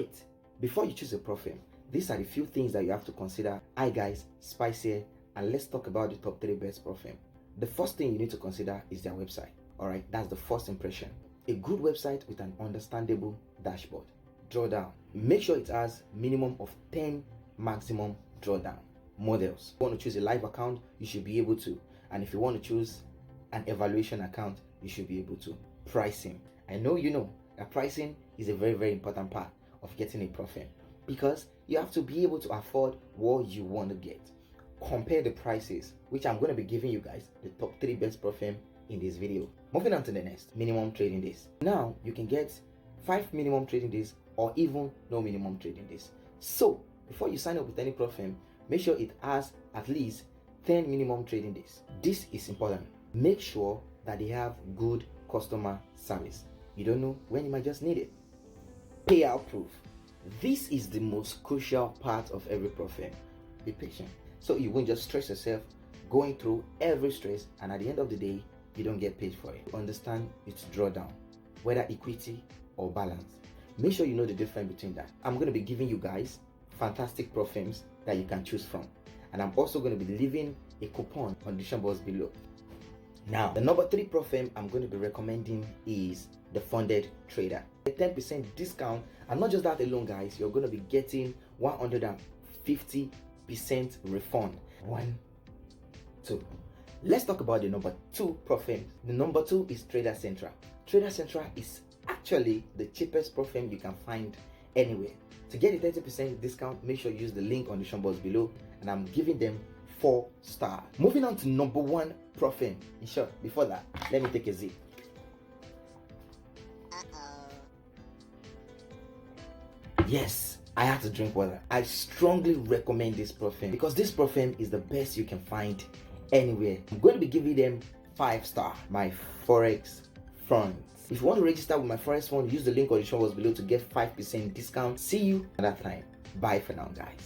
wait, before you choose a Propfirm, these are the few things that you have to consider. Hi guys, Spice here, and let's talk about the top 3 best Propfirm. The first thing you need to consider is their website. Alright, that's the first impression. A good website with an understandable dashboard. Drawdown. Make sure it has minimum of 10 maximum drawdown models. If you want to choose a live account, you should be able to. And if you want to choose an evaluation account, you should be able to. Pricing. I know you know that pricing is a very, very important part of getting a Propfirm, because you have to be able to afford what you want to get. Compare the prices, which I'm going to be giving you guys the top 3 best Propfirm in this video. Moving on to the next, minimum trading days. Now you can get 5 minimum trading days or even no minimum trading days. So before you sign up with any Propfirm, make sure it has at least 10 minimum trading days. This is important. Make sure that they have good customer service. You don't know when you might just need it. Payout proof. This is the most crucial part of every Propfirm. Be patient, so you won't just stress yourself going through every stress, and at the end of the day you don't get paid for it. Understand its drawdown, whether equity or balance. Make sure you know the difference between that. I'm going to be giving you guys fantastic Propfirms that you can choose from, and I'm also going to be leaving a coupon on the description box below. Now, the number 3 Propfirm I'm going to be recommending is the Funded Trader. A 10% discount, and not just that alone guys, you're going to be getting 150% refund. 1, 2. Let's talk about the number 2 Propfirm. The number 2 is Trader Central. Trader Central is actually the cheapest Propfirm you can find anywhere. To get a 30% discount, make sure you use the link on the description box below, and I'm giving them 4 stars. Moving on to number 1 Propfirm. In short, before that, let me take a zip. Yes, I have to drink water. I strongly recommend this Propfirm because this Propfirm is the best you can find anywhere. I'm going to be giving them 5 stars. Myforexfunds. If you want to register with Myforexfunds, use the link on the description box below to get 5% discount. See you at that time. Bye for now, guys.